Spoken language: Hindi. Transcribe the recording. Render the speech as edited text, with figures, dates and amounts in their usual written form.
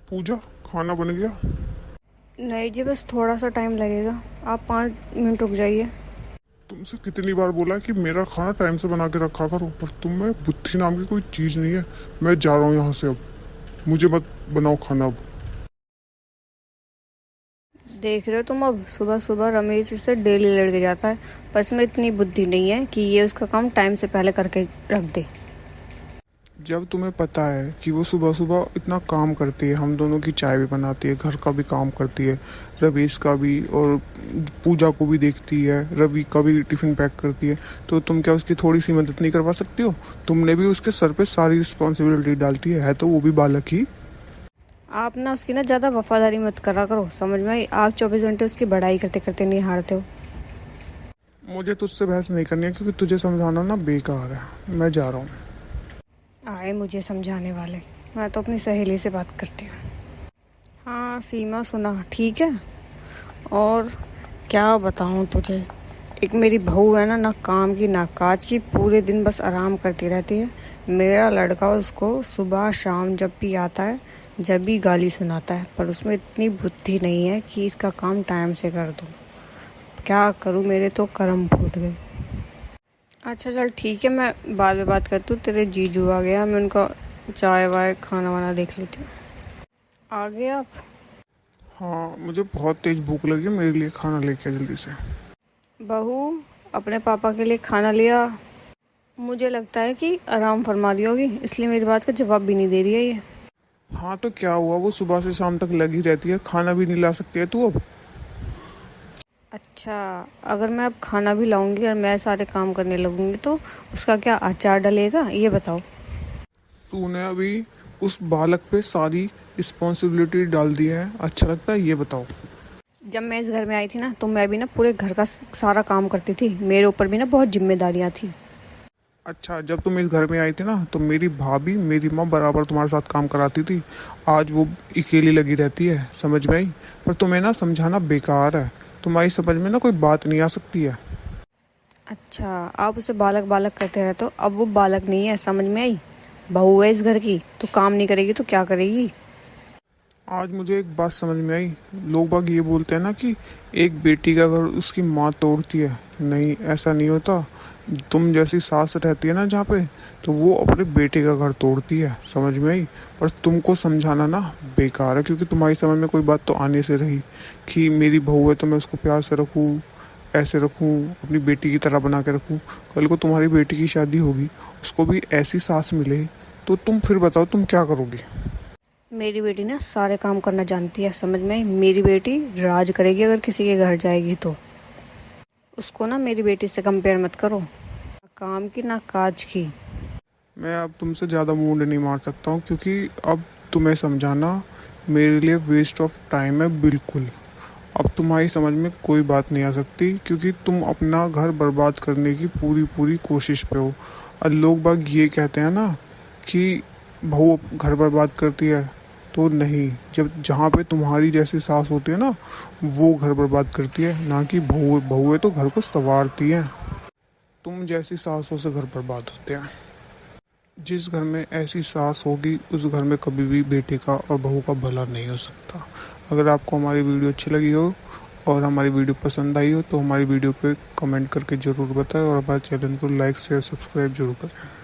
पूजा, खाना बन गया? नहीं जी, बस थोड़ा सा टाइम लगेगा। आप 5 मिनट रुक जाइए। तुमसे कितनी बार बोला है कि मेरा खाना टाइम से बना के रखा करो, पर तुम में बुद्धि नाम की कोई चीज़ नहीं है। मैं जा रहा हूँ यहाँ से अब। मुझे मत बनाओ खाना अब। देख रहे हो तुम, अब सुबह सुबह रमेश इससे डेली लड़के जाता है, पर इसमें इतनी बुद्धि नहीं है कि ये उसका काम टाइम से पहले करके रख दे। जब तुम्हें पता है कि वो सुबह सुबह इतना काम करती है, हम दोनों की चाय भी बनाती है, घर का भी काम करती है, रवीश का भी, और पूजा को भी देखती है, रवि का भी टिफ़िन पैक करती है, तो तुम क्या उसकी थोड़ी सी मदद नहीं करवा सकती हो? तुमने भी उसके सर पे सारी रिस्पॉन्सिबिलिटी डालती है तो वो भी बालक ही। आप ना उसकी ना ज़्यादा वफादारी मत करा करो, समझ में आई? आप 24 घंटे उसकी बड़ाई करते करते नहीं हारते हो। मुझे तुझसे बहस नहीं करनी है, क्योंकि तुझे समझाना ना बेकार है। मैं जा रहा हूँ। आए मुझे समझाने वाले। मैं तो अपनी सहेली से बात करती हूँ। हाँ सीमा, सुना ठीक है। और क्या बताऊँ तुझे, एक मेरी बहू है ना काम की ना काज की, पूरे दिन बस आराम करती रहती है। मेरा लड़का उसको सुबह शाम जब भी आता है, जब भी गाली सुनाता है, पर उसमें इतनी बुद्धि नहीं है कि इसका काम टाइम से कर दूँ। क्या करूँ, मेरे तो कर्म फूट गए। अच्छा चल ठीक है, मैं बाद में बात करती हूँ। तेरे जीजू आ गया, मैं उनका चाय वाय खाना वाना देख लेती हूँ। आ गए आप? हाँ, मुझे बहुत तेज भूख लगी है, मेरे लिए खाना लेके आ जल्दी से। बहू, अपने पापा के लिए खाना लिया? मुझे लगता है कि आराम फरमा रही होगी, इसलिए मेरी बात का जवाब भी नहीं दे रही है ये। हाँ तो क्या हुआ, वो सुबह से शाम तक लगी रहती है, खाना भी नहीं ला सकती है तू अब? अच्छा, अगर मैं अब खाना भी लाऊंगी और मैं सारे काम करने लगूंगी तो उसका क्या अचार डलेगा, ये बताओ। तूने अभी उस बालक पे सारी रिस्पॉन्सिबिलिटी डाल दी है, अच्छा लगता है? ये बताओ। जब मैं इस घर में आई थी ना, तो मैं भी ना पूरे घर का सारा काम करती थी। मेरे ऊपर भी ना बहुत जिम्मेदारियां थी। अच्छा, जब तुम इस घर में आई थी ना, तो मेरी भाभी, मेरी माँ बराबर तुम्हारे साथ काम कराती थी। आज वो अकेली लगी रहती है, समझ में आई? पर तुम्हें ना समझाना बेकार है। तुम्हारी समझ में ना कोई बात नहीं आ सकती है। अच्छा, आप उसे बालक बालक कहते रहते हो, अब वो बालक नहीं है, समझ में आई? बहू है इस घर की, तो काम नहीं करेगी तो क्या करेगी? आज मुझे एक बात समझ में आई। लोग बाग ये बोलते हैं ना कि एक बेटी का घर उसकी माँ तोड़ती है। नहीं, ऐसा नहीं होता। तुम जैसी सास रहती है ना जहाँ पे, तो वो अपने बेटे का घर तोड़ती है, समझ में आई? पर तुमको समझाना ना बेकार है, क्योंकि तुम्हारी समझ में कोई बात तो आने से रही कि मेरी बहू है तो मैं उसको प्यार से रखूँ, ऐसे रखूँ, अपनी बेटी की तरह बना के रखूँ। कल को तुम्हारी बेटी की शादी होगी, उसको भी ऐसी सास मिले, तो तुम फिर बताओ तुम क्या करोगी? मेरी बेटी ना सारे काम करना जानती है, समझ में आई? मेरी बेटी राज करेगी अगर किसी के घर जाएगी तो। उसको ना मेरी बेटी से कंपेयर मत करो, ना काम की ना काज की। मैं अब तुमसे ज़्यादा मूड नहीं मार सकता हूँ, क्योंकि अब तुम्हें समझाना मेरे लिए वेस्ट ऑफ टाइम है बिल्कुल। अब तुम्हारी समझ में कोई बात नहीं आ सकती, क्योंकि तुम अपना घर बर्बाद करने की पूरी पूरी कोशिश पे हो। और लोग बाग ये कहते हैं ना कि बहू घर बर्बाद करती है, तो नहीं। जब जहाँ पे तुम्हारी जैसी सास होती है ना, वो घर बर्बाद करती है, ना कि बहू। बहुएं तो घर को संवारती हैं। तुम जैसी सासों से घर बर्बाद होते हैं। जिस घर में ऐसी सास होगी, उस घर में कभी भी बेटे का और बहू का भला नहीं हो सकता। अगर आपको हमारी वीडियो अच्छी लगी हो और हमारी वीडियो पसंद आई हो, तो हमारी वीडियो पे कमेंट करके ज़रूर बताएं, और हमारे चैनल को लाइक शेयर सब्सक्राइब जरूर करें।